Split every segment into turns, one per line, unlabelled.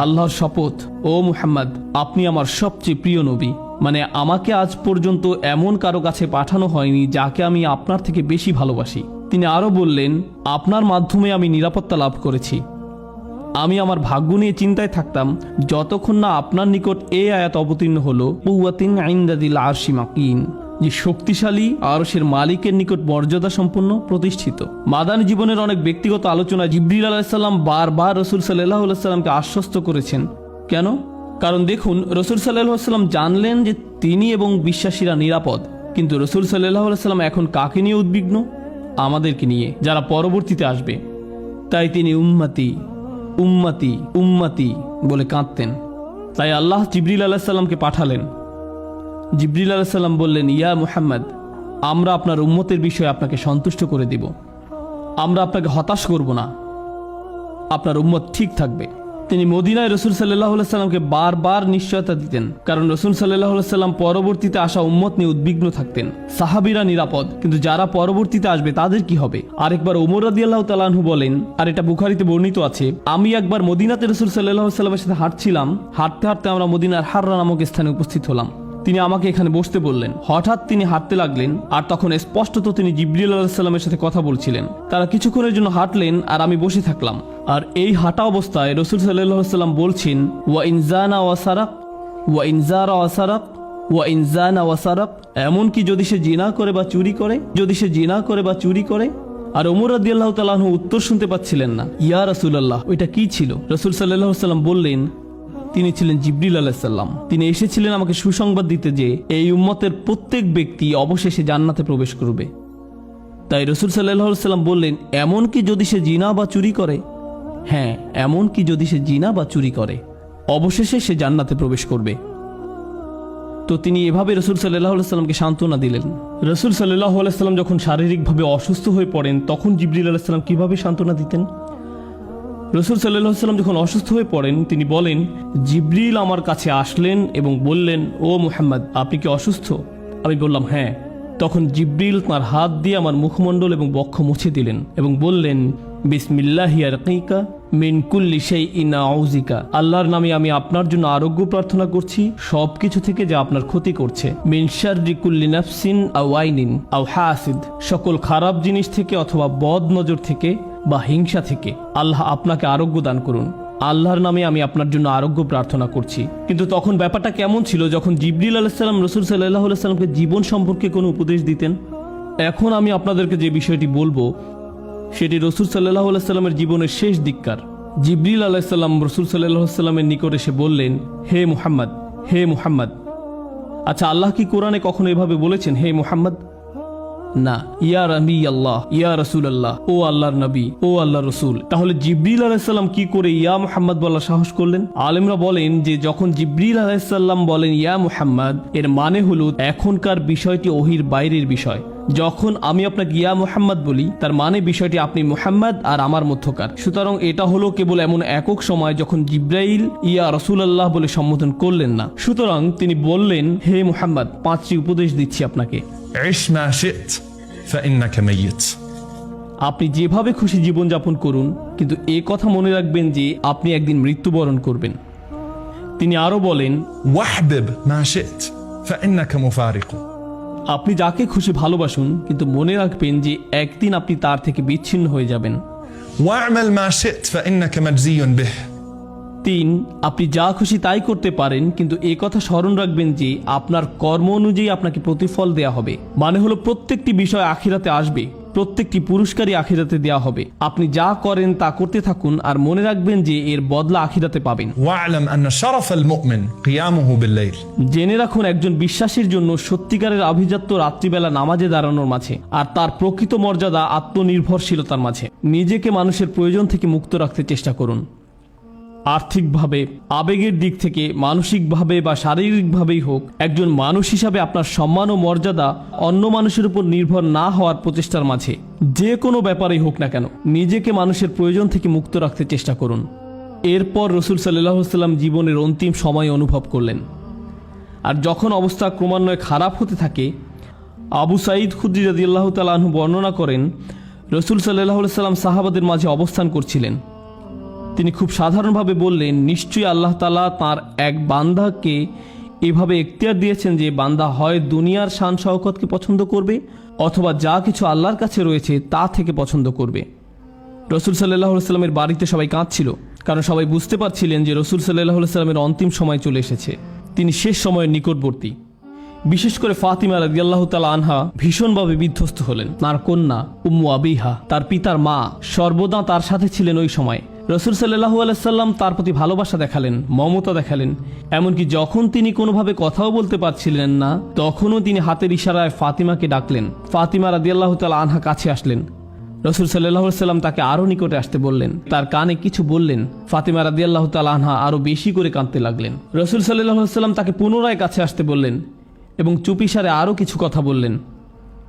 আল্লাহর শপথ, ও মুহাম্মদ, আপনি আমার সবচেয়ে প্রিয় নবী। মানে আমাকে আজ পর্যন্ত এমন কারো কাছে পাঠানো হয়নি যাকে আমি আপনার থেকে বেশি ভালোবাসি। তিনি আরও বললেন, আপনার মাধ্যমে আমি নিরাপত্তা লাভ করেছি। আমি আমার ভাগ্য নিয়ে চিন্তায় থাকতাম যতক্ষণ না আপনার নিকট এই আয়াত অবতীর্ণ হলো, কুওয়াতিন ইনদাদিল আরশি মাকিন, যে শক্তিশালী আরশের মালিকের নিকট মর্যাদা সম্পন্ন প্রতিষ্ঠিত। মাদানী জীবনের অনেক ব্যক্তিগত আলোচনা জিবরিল আলাইহিস সালাম বারবার রাসূল সাল্লাল্লাহু আলাইহি সাল্লামকে আশ্বস্ত করেছেন। কেন? কারণ দেখুন, রাসূল সাল্লাল্লাহু আলাইহি সাল্লাম জানলেন যে তিনি এবং বিশ্বাসীরা নিরাপদ, কিন্তু রাসূল সাল্লাল্লাহু আলাইহি সাল্লাম এখন কাকে নিয়ে উদ্বিগ্ন? আমাদেরকে নিয়ে, যারা পরবর্তীতে আসবে। তাই তিনি উম্মতি উম্মতি উম্মতি বলে কাঁদতেন। তাই আল্লাহ জিবরিল আলাইহিস সালামকে পাঠালেন। জিবরিল আলাইহিস সালাম বললেন, ইয়া মুহাম্মদ, আমরা আপনার উম্মতের বিষয়ে আপনাকে সন্তুষ্ট করে দিব। আমরা আপনাকে হতাশ করব না, আপনার উম্মত ঠিক থাকবে। তিনি মদিনায় রাসূল সাল্লাল্লাহু আলাইহি সাল্লামকে বারবার নিশ্চয়তা দিতেন, কারণ রাসূল সাল্লাল্লাহু আলাইহি সাল্লাম পরবর্তীতে আসা উম্মত নিয়ে উদ্বিগ্ন থাকতেন। সাহাবীরা নিরাপদ, কিন্তু যারা পরবর্তীতে আসবে তাদের কি হবে? আরেকবার ওমর রাদিয়াল্লাহু তাআলা আনহু বলেন, আর এটা বুখারীতে বর্ণিত আছে, আমি একবার মদিনাতে রাসূল সাল্লাল্লাহু আলাইহি সাল্লামের সাথে হাঁটছিলাম। হাঁটতে হাঁটতে আমরা মদিনার হাররা নামক স্থানে উপস্থিত হলাম। তিনি আমাকে এখানে বসতে বললেন। হঠাৎ তিনি হাঁটতে লাগলেন, আর তখন স্পষ্টত তিনি জিবরিল আলাইহিস সালামের সাথে কথা বলছিলেন। তারা কিছুক্ষণের জন্য হাঁটলেন, আর আমি বসে থাকলাম। আর এই হাঁটা অবস্থায় রাসূল সাল্লাল্লাহু আলাইহি সাল্লাম বলছেন, ওয়া ইনজানা ওয়া সারাক, ওয়া ইনজারা ওয়া সারাক, ওয়া ইনজানা ওয়া সারাক, এমনকি যদি সে জিনা করে বা চুরি করে, যদি সে জিনা করে বা চুরি করে। আর ওমর রাদিয়াল্লাহু তাআলা আনহু উত্তর শুনতে পাচ্ছিলেন না। ইয়া রাসূলুল্লাহ, ওইটা কি ছিল? রাসূল সাল্লাল্লাহু আলাইহি সাল্লাম বললেন, তিনি ছিলেন জিবরিল আলাইহিস সালাম। তিনি এসেছিলেন আমাকে সুসংবাদ দিতে যে এই উম্মতের প্রত্যেক ব্যক্তি অবশেষে জান্নাতে প্রবেশ করবে। তাই রাসূল সাল্লাল্লাহু আলাইহি সাল্লাম বললেন, এমনকি যদি সে জিনা বা চুরি করে। হ্যাঁ, এমনকি যদি সে জিনা বা চুরি করে, অবশেষে সে জান্নাতে প্রবেশ করবে। তো তিনি এভাবে রাসূল সাল্লাল্লাহু আলাইহি সাল্লামকে সান্ত্বনা দিলেন। রাসূল সাল্লাল্লাহু আলাইহি সাল্লাম যখন শারীরিকভাবে অসুস্থ হয়ে পড়েন, তখন জিবরিল আলাইহিস সালাম কিভাবে সান্ত্বনা দিতেন? রাসূল সাল্লাল্লাহু আলাইহি সাল্লাম যখন অসুস্থ হয়ে পড়েন, তিনি বলেন, জিবরিল আমার কাছে আসলেন এবং বললেন, ও মুহাম্মদ, আপনি কি অসুস্থ? আমি বললাম, হ্যাঁ। তখন জিবরিল তাঁর হাত দিয়ে আমার মুখমণ্ডল এবং বক্ষ মুছে দিলেন এবং বললেন, বিসমিল্লাহি আরকিকা মিন কুল্লি শাইইন আউযিকা, আল্লাহর নামে আমি আপনার জন্য আরোগ্য প্রার্থনা করছি সব কিছু থেকে যা আপনার ক্ষতি করছে। মিন শাররি কুল্লি নাফসিন আও আইনিন আও হাসিদ, সকল খারাপ জিনিস থেকে অথবা বদ নজর থেকে বা হিংসা থেকে আল্লাহ আপনাকে আরোগ্য দান করুন। আল্লাহর নামে আমি আপনার জন্য আরোগ্য প্রার্থনা করছি। কিন্তু তখন ব্যাপারটা কেমন ছিল যখন জিবরিল আলাইহিস সালাম রাসূল সাল্লাল্লাহু আলাইহি সাল্লামকে জীবন সম্পর্কে কোনো উপদেশ দিতেন? এখন আমি আপনাদেরকে যে বিষয়টি বলবো সেটি রাসূল সাল্লাল্লাহু আলাইহি সাল্লামের জীবনের শেষ দিককার। জিবরিল আলাইহিস সালাম রাসূল সাল্লাল্লাহু আলাইহি সাল্লামের নিকট এসে বললেন, হে মুহাম্মদ, হে মুহাম্মদ। আচ্ছা, আল্লাহ কি কোরআনে কখনো এভাবে বলেছেন, হে মুহাম্মদ? না। ইয়া নবী আল্লাহ, ইয়া রাসূল আল্লাহ, ও আল্লাহর নবী, ও আল্লাহর রাসূল। তাহলে জিবরিল আলাইহিস সালাম কি করে ইয়া মুহাম্মদ বলার সাহস করলেন? আলেমরা বলেন যে যখন জিবরিল আলাইহিস সালাম বলেন ইয়া মুহাম্মদ, এর মানে হলো এখনকার বিষয়টি ওহির বাইরের বিষয়। যখন আমি আপনাকে ইয়া মুহাম্মদ বলি, তার মানে বিষয়টি আপনি মুহাম্মদ আর আমার মধ্যকার। সুতরাং এটা হলো কেবল এমন একক সময় যখন জিবরাইল ইয়া রাসূলুল্লাহ বলে সম্বোধন করলেন না। সুতরাং তিনি বললেন, হে মুহাম্মদ, 5টি উপদেশ দিচ্ছি আপনাকে।
عش ما شئت فإنك ميت.
আপনি যেভাবে খুশি জীবনযাপন করুন, কিন্তু এ কথা মনে রাখবেন যে আপনি একদিন মৃত্যুবরণ করবেন। তিনি আরো বলেন,
واحبب ما شئت فإنك مفارق.
আপনি যাকে খুশি ভালোবাসুন, কিন্তু মনে রাখবেন যে একদিন আপনি তার থেকে বিচ্ছিন্ন হয়ে যাবেন।
واعمل ما شئت فإنك مجزي به.
3, আপনি যা খুশি তাই করতে পারেন, কিন্তু এ কথা স্মরণ রাখবেন যে আপনার কর্ম অনুযায়ী আপনাকে প্রতিফল দেয়া হবে। মানে হলো প্রত্যেকটি বিষয় আখিরাতে আসবে, প্রত্যেকটি পুরস্কারই আখিরাতে দেয়া হবে। আপনি যা করেন তা করতে থাকুন, আর মনে রাখবেন যে এর বদলা আখিরাতে পাবেন।
واعلم أن شرف المؤمن قيامه بالليل.
জেনে রাখুন, একজন বিশ্বাসীর জন্য সত্যিকারের আভিজাত্য রাত্রিবেলা নামাজে দাঁড়ানোর মাঝে, আর তার প্রকৃত মর্যাদা আত্মনির্ভরশীলতার মাঝে। নিজেকে মানুষের প্রয়োজন থেকে মুক্ত রাখতে চেষ্টা করুন। আর্থিকভাবে, আবেগের দিক থেকে, মানসিকভাবে বা শারীরিকভাবেই হোক, একজন মানুষ হিসাবে আপনার সম্মান ও মর্যাদা অন্য মানুষের উপর নির্ভর না হওয়ার প্রচেষ্টার মাঝে। যে কোনো ব্যাপারেই হোক না কেন, নিজেকে মানুষের প্রয়োজন থেকে মুক্ত রাখতে চেষ্টা করুন। এরপর রাসূল সাল্লাল্লাহু আলাইহি ওয়াসাল্লাম জীবনের অন্তিম সময় অনুভব করলেন। আর যখন অবস্থা ক্রমান্বয়ে খারাপ হতে থাকে, আবু সাঈদ খুদরি রাদিয়াল্লাহু তাআলা আনহু বর্ণনা করেন, রাসূল সাল্লাল্লাহু আলাইহি ওয়াসাল্লাম সাহাবাদের মাঝে অবস্থান করছিলেন। তিনি খুব সাধারণভাবে বললেন, নিশ্চয়ই আল্লাহ তাআলা তাঁর এক বান্দাকে এভাবে এখতিয়ার দিয়েছেন যে বান্দা হয় দুনিয়ার শান শওকতকে পছন্দ করবে অথবা যা কিছু আল্লাহর কাছে রয়েছে তা থেকে পছন্দ করবে। রসুল সাল্লাল্লাহু আলাইহি সাল্লামের বাড়িতে সবাই কাঁদছিল, কারণ সবাই বুঝতে পারছিলেন যে রসুল সাল্লাল্লাহু আলাইহি সাল্লামের অন্তিম সময় চলে এসেছে, তিনি শেষ সময়ের নিকটবর্তী। বিশেষ করে ফাতিমা রাদিয়াল্লাহু তাআলা আনহা ভীষণভাবে বিধ্বস্ত হলেন। তার কন্যা উম্মু আবিহা, তার পিতার মা, সর্বদা তার সাথে ছিলেন ওই সময়। রসুল সাল্লাল্লাহু আলাইহি সাল্লাম তার প্রতি ভালোবাসা দেখালেন, মমতা দেখালেন। এমনকি যখন তিনি কোনোভাবে কথাও বলতে পারছিলেন না, তখনও তিনি হাতের ইশারায় ফাতিমাকে ডাকলেন। ফাতিমা রাদিয়াল্লাহু তাআলা আনহা কাছে আসলেন। রসুল সাল্লাল্লাহু আলাইহি সাল্লাম তাকে আরও নিকটে আসতে বললেন, তার কানে কিছু বললেন। ফাতিমা রাদিয়াল্লাহু তাআলা আনহা আরও বেশি করে কাঁদতে লাগলেন। রসুল সাল্লাল্লাহু আলাইহি সাল্লাম তাকে পুনরায় কাছে আসতে বললেন এবং চুপিসারে আরও কিছু কথা বললেন।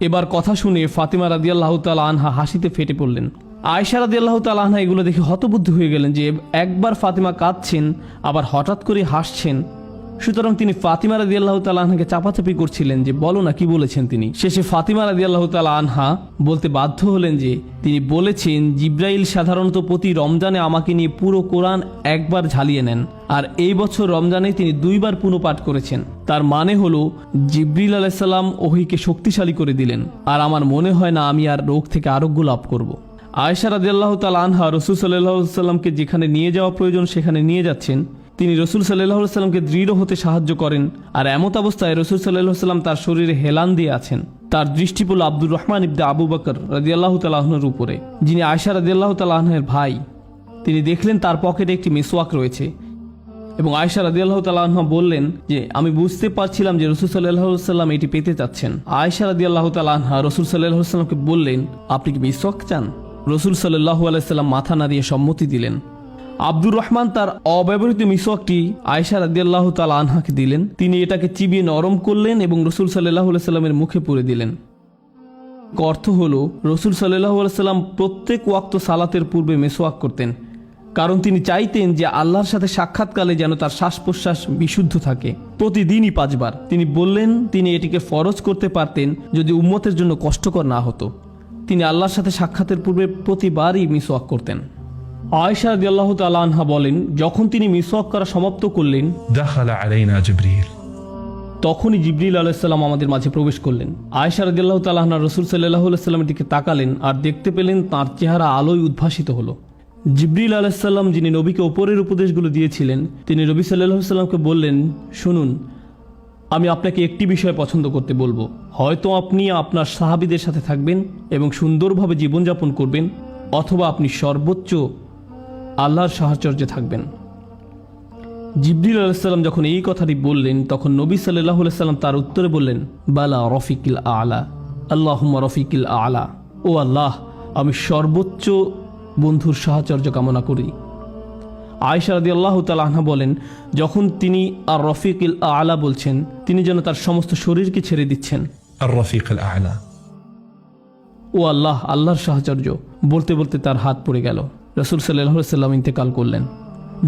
এবার কথা শুনে ফাতিমা রাদিয়াল্লাহু তাআলা আনহা হাসিতে ফেটে পড়লেন। আয়েশা রাদিয়াল্লাহু তাআলা আনহা এগুলো দেখে হতবুদ্ধ হয়ে গেলেন যে একবার ফাতিমা কাঁদছেন, আবার হঠাৎ করে হাসছেন। সুতরাং তিনি ফাতিমা রাদিয়াল্লাহু তাআলা আনহাকে চাপাচাপি করছিলেন যে বলো না কি বলেছেন তিনি। শেষে ফাতিমা রাদিয়াল্লাহু তাআলা আনহা বলতে বাধ্য হলেন যে তিনি বলেছেন, জিব্রাইল সাধারণত প্রতি রমজানে আমাকে নিয়ে পুরো কোরআন একবার ঝালিয়ে নেন, আর এই বছর রমজানে তিনি 2 বার পুনঃপাঠ করেছেন। তার মানে হলো জিবরিল আলাইহিস সালাম ওহীকে শক্তিশালী করে দিলেন, আর আমার মনে হয় না আমি আর রোগ থেকে আরোগ্য লাভ করব। আয়েশা রাদিয়াল্লাহু তাআলা আনহা রাসূল সাল্লাল্লাহু আলাইহি সাল্লামকে যেখানে নিয়ে যাওয়া প্রয়োজন সেখানে নিয়ে যাচ্ছেন। তিনি রসুল সাল্লাল্লাহু আলাইহি সাল্লামকে দৃঢ় হতে সাহায্য করেন, আর এমত অবস্থায় রসুল সাল্লাল্লাহু আলাইহি সাল্লাম তার শরীরে হেলান দিয়ে আছেন। তার দৃষ্টি পড়ল আব্দুর রহমান ইবনে আবু বকর রাদিয়াল্লাহু তাআলা আনহুর উপরে, যিনি আয়েশা রাদিয়াল্লাহু তাআলা আনহার ভাই। তিনি দেখলেন তার পকেটে একটি মিসওয়াক রয়েছে এবং আয়েশা রাদিয়াল্লাহু তাআলা আনহা বললেন যে আমি বুঝতে পারছিলাম যে রসুল সাল্লাল্লাহু আলাইহি সাল্লাম এটি পেতে চাচ্ছেন। আয়েশা রাদিয়াল্লাহু তাআলা আনহা রসুল সাল্লাল্লাহু আলাইহি সাল্লামকে বললেন, আপনি কি মিসওয়াক চান? রসুল সাল্লাল্লাহু আলাইহি সাল্লাম মাথা নাড়িয়ে সম্মতি দিলেন। আব্দুর রহমান তার অব্যবহৃত মিসওয়াকটি আয়েশা রাদিয়াল্লাহু তাআলা আনহাকে দিলেন। তিনি এটাকে চিবিয়ে নরম করলেন এবং রসুল সাল্লাল্লাহু আলাইহি সাল্লামের মুখে পুরে দিলেন। অর্থ হলো রসুল সাল্লাল্লাহু আলাইহি সাল্লাম প্রত্যেক ওয়াক্ত সালাতের পূর্বে মিসওয়াক করতেন, কারণ তিনি চাইতেন যে আল্লাহর সাথে সাক্ষাৎকালে যেন তার শ্বাস প্রশ্বাস বিশুদ্ধ থাকে, প্রতিদিনই 5 বার। তিনি বললেন তিনি এটিকে ফরজ করতে পারতেন যদি উম্মতের জন্য কষ্টকর না হতো। তিনি আল্লাহর সাথে সাক্ষাতের পূর্বে প্রতিবারই মিসওয়াক করতেন। আয়েশা রাদিয়াল্লাহু তাআলা আনহা বলেন, যখন তিনি মিসওয়াক করা সমাপ্ত করলেন,
دخل علينا جبريل
তখনই জিবরিল আলাইহিস সালাম আমাদের মাঝে প্রবেশ করলেন। আয়েশা রাদিয়াল্লাহু তাআলা আনহা রাসূল সাল্লাল্লাহু আলাইহি সাল্লামের দিকে তাকালেন আর দেখতে পেলেন তাঁর চেহারা আলোয় উদ্ভাসিত হলো। জিবরিল আলাইহিস সালাম, যিনি নবীকে ওপরের উপদেশগুলো দিয়েছিলেন, তিনি নবী সাল্লাল্লাহু আলাইহি সাল্লামকে বললেন, শুনুন, আমি আপনাকে একটি বিষয় পছন্দ করতে বলবো। হয়তো আপনি আপনার সাহাবীদের সাথে থাকবেন এবং সুন্দরভাবে জীবনযাপন করবেন, অথবা আপনি সর্বোচ্চ আল্লাহর সাহচর্যে থাকবেন। জিবরিল আলাইহিস সালাম যখন এই কথাটি বললেন, তখন নবী সাল্লাল্লাহু আলাইহি সাল্লাম তার উত্তরে বললেন, বালা রফিকিল আলা, আল্লাহুম্মা রফিকিল আলা। ও আল্লাহ, আমি সর্বোচ্চ বন্ধুর সাহচর্য কামনা করি। আয়েশা রাদিয়াল্লাহু তাআলা আনহা বলেন, যখন তিনি আর রফিকিল আলা বলছেন, তিনি যেন তার সমস্ত শরীরকে ছেড়ে দিচ্ছেন।
الرفيق الأعلى
ও আল্লাহ, আল্লাহর সাহচর্য বলতে বলতে তার হাত পড়ে গেল। রাসূল সাল্লাল্লাহু আলাইহি সাল্লাম ইন্তেকাল করলেন।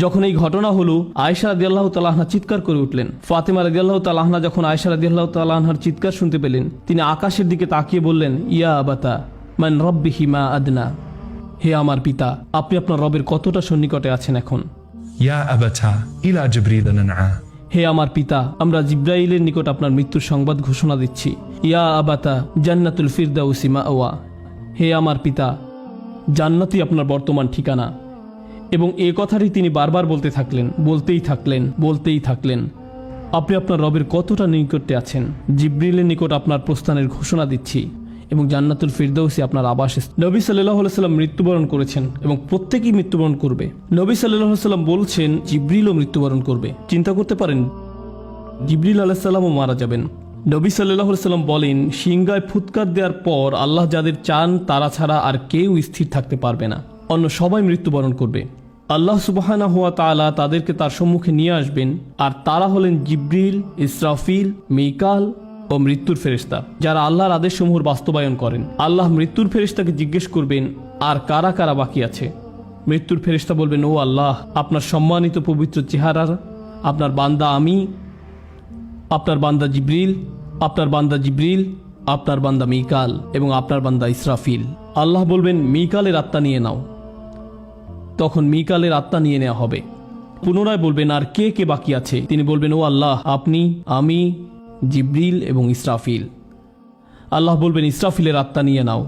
যখন এই ঘটনা হলো, আয়েশা রাদিয়াল্লাহু তাআলা আনহা চিৎকার করে উঠলেন। ফাতিমা রাদিয়াল্লাহু তাআলা আনহা যখন আয়েশা রাদিয়াল্লাহু তাআলা আনহার চিৎকার শুনতে পেলেন, তিনি আকাশের দিকে তাকিয়ে বললেন, ইয়া আবাতা মান রাব্বিহি মা আদনা, হে আমার পিতা, আপনি আপনার রবের কতটা সন্নিকটে আছেন এখন।
يا أبتا إلى جبريل ننعى
হে আমার পিতা, আমরা জিব্রাইলের নিকট আপনার মৃত্যুর সংবাদ ঘোষণা দিচ্ছি। ইয়া আবাতা জান্নাতুল ফিরদাউসি মাওয়া, হে আমার পিতা, জান্নাতই আপনার বর্তমান ঠিকানা। এবং এই কথাটি তিনি বারবার বলতে থাকলেন, বলতেই থাকলেন। আপনি আপনার রবের কতটা নিকটে আছেন। জিব্রিলের নিকট আপনার প্রস্থানের ঘোষণা দিচ্ছি এবং জান্নাতুল ফিরদাউসি আপনার আবাস। নবী সাল্লাল্লাহু আলাইহি সাল্লাম মৃত্যুবরণ করেছেন এবং প্রত্যেকেই মৃত্যুবরণ করবে। নবী সাল্লাল্লাহু আলাইহি সাল্লাম বলছেন জিব্রিলও মৃত্যুবরণ করবে। চিন্তা করতে পারেন, জিব্রিল আলাইহিস সালামও মারা যাবেন। নবী সাল্লাল্লাহু আলাইহি সাল্লাম বলেন, সিংহায় ফুৎকার দেওয়ার পর আল্লাহ যাদের চান তারা ছাড়া আর কেউ স্থির থাকতে পারবে না, অন্য সবাই মৃত্যুবরণ করবে। আল্লাহ সুবহানাহু ওয়া তাআলা তাদেরকে তার সম্মুখে নিয়ে আসবেন, আর তারা হলেন জিব্রিল, ইসরাফিল, মিকাল ও মৃত্যুর ফেরেশতা, যারা আল্লাহর আদেশসমূহ বাস্তবায়ন করেন। আল্লাহ মৃত্যুর ফেরেশতাকে জিজ্ঞেস করবেন, আর কারা কারা বাকি আছে। মৃত্যুর ফেরেশতা বলবেন, ও আল্লাহ, আপনার সম্মানিত পবিত্র চেহারার আপনার বান্দা আমি, আপনার বান্দা জিব্রিল, আপনার বান্দা জিব্রিল, আপনার বান্দা মিকাল এবং আপনার বান্দা ইসরাফিল। আল্লাহ বলবেন, মিকালের আত্মা নিয়ে নাও। তখন মিকালের আত্মা নিয়ে নেওয়া হবে। পুনরায় বলবেন, আর কে কে বাকি আছে? তিনি বলবেন, ও আল্লাহ, আপনি, আমি, জিব্রিল এবং ইসরাফিল। আল্লাহ বলবেন, ইসরাফিলের আত্মা নিয়ে নাও।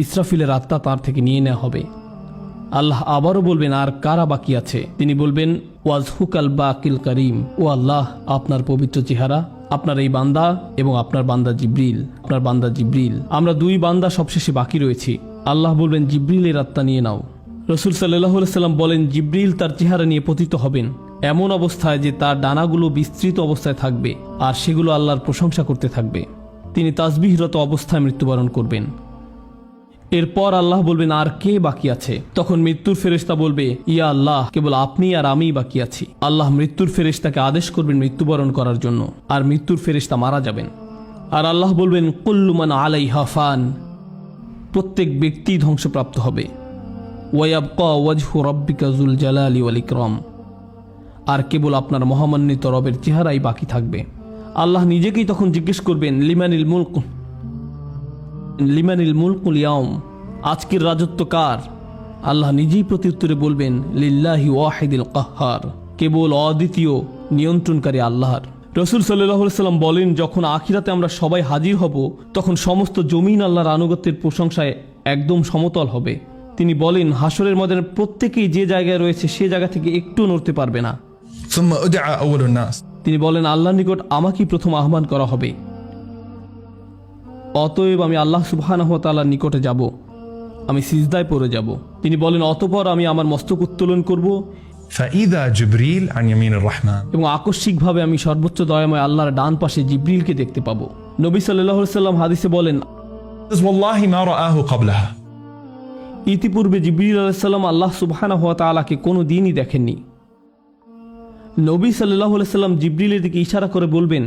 ইসরাফিলের আত্মা তার থেকে নিয়ে নেওয়া হবে। আল্লাহ আবারও বলবেন, আর কারা বাকি আছে? তিনি বলবেন, ওয়াজহুকাল বাকিল করিম, ও আল্লাহ, আপনার পবিত্র চেহারা, আপনার এই বান্দা এবং আপনার বান্দা জিব্রিল, আমরা দুই বান্দা সবশেষে বাকি রয়েছি। আল্লাহ বলবেন, জিব্রিলের আত্মা নিয়ে নাও। রসুল সাল্লাল্লাহু আলাইহি সাল্লাম বলেন, জিব্রিল তার চেহারা নিয়ে পতিত হবেন এমন অবস্থায় যে তার ডানাগুলো বিস্তৃত অবস্থায় থাকবে আর সেগুলো আল্লাহর প্রশংসা করতে থাকবে। তিনি তাসবিহরত অবস্থায় মৃত্যুবরণ করবেন। এরপর আল্লাহ বলবেন, আর কে বাকি আছে? তখন মৃত্যুর ফেরেশতা বলবে, ইয়া আল্লাহ, কেবল আপনি আর আমিই বাকি আছি। আল্লাহ মৃত্যুর ফেরেশতাকে আদেশ করবেন মৃত্যুবরণ করার জন্য, আর মৃত্যুর ফেরেশতা মারা যাবেন। আর আল্লাহ বলবেন, কুল্লু মান আলাইহা ফান, প্রত্যেক ব্যক্তি ধ্বংসপ্রাপ্ত হবে। ওয়ায়াবকা ওয়াজহু রাব্বিকা যুল জালালি ওয়াল ইকরাম, আর কেবল আপনার মহামান্বিত রবের চেহারাই বাকি থাকবে। আল্লাহ নিজেকেই তখন জিজ্ঞেস করবেন, লিমানিল মুলকুল ইয়াউম, আজকের রাজত্ব কার? আল্লাহ নিজেই প্রত্যুত্তরে বলবেন, লিল্লাহি ওয়াহিদিল কাহ্হার, কেবল অদ্বিতীয় নিয়ন্ত্রণকারী আল্লাহর। রসুল সাল্লাল্লাহু আলাইহি সাল্লাম বলেন, যখন আখিরাতে আমরা সবাই হাজির হব, তখন সমস্ত জমিন আল্লাহর আনুগত্যের প্রশংসায় একদম সমতল হবে। তিনি বলেন, হাসরের ময়দানে প্রত্যেকেই যে জায়গায় রয়েছে সে জায়গা থেকে একটু নড়তে পারবে না।
ثم أدعى أول الناس
তিনি বলেন, আল্লাহর নিকট আমাকেই প্রথম আহ্বান করা হবে। অতএব আমি আল্লাহ সুবহানাহু ওয়া তাআলার নিকটে যাব, আমি সিজদায় পড়ে যাব। তিনি বলেন, অতঃপর আমি আমার মস্তক উত্তোলন করব
فإذا جبريل عن يمين الرحمن
এবং আকস্মিকভাবে আমি সর্বোচ্চ দয়াময় আল্লাহর ডান পাশে জিব্রিলকে দেখতে পাবো। নবী সাল্লাল্লাহু আলাইহি সাল্লাম হাদিসে বলেন,
والله ما رآه قبلها
ইতিপূর্বে জিব্রিল আলাইহিস সালাম আল্লাহ সুবহানাহু ওয়া তাআলাকে কোনো দিনই দেখেননি। নবী সাল্লাল্লাহু আলাইহি সাল্লাম জিব্রিলের দিকে ইশারা করে বলবেন,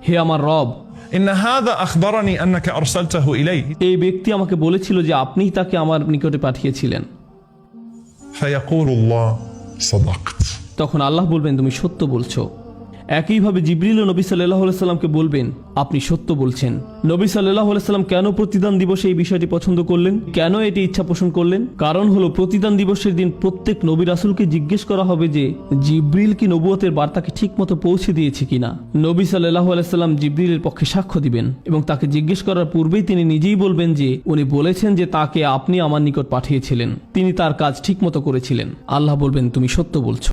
হে আমার রব,
إن هذا أخبرني أنك أرسلته إليه
এই ব্যক্তি আমাকে বলেছিল যে আপনিই তাকে আমার নিকটে পাঠিয়েছিলেন।
فيقول الله صدقت
তখন আল্লাহ বলবেন, তুমি সত্য বলছো। একইভাবে জিব্রিল ও নবী সাল্লাল্লাহু আলাইহি সাল্লামকে বলবেন, আপনি সত্য বলছেন। নবী সাল্লাল্লাহু আলাইহি সাল্লাম কেন প্রতিদান দিবসে এই বিষয়টি পছন্দ করলেন, কেন এটি ইচ্ছা পোষণ করলেন? কারণ হলো, প্রতিদান দিবসের দিন প্রত্যেক নবী রাসূলকে জিজ্ঞেস করা হবে যে জিব্রিল কি নবুয়তের বার্তাকে ঠিকমতো পৌঁছে দিয়েছে কিনা। নবী সাল্লাল্লাহু আলাইহি সাল্লাম জিব্রিলের পক্ষে সাক্ষ্য দিবেন এবং তাকে জিজ্ঞেস করার পূর্বেই তিনি নিজেই বলবেন যে উনি বলেছেন যে তাকে আপনি আমার নিকট পাঠিয়েছিলেন, তিনি তার কাজ ঠিকমতো করেছিলেন। আল্লাহ বলবেন, তুমি সত্য বলছো।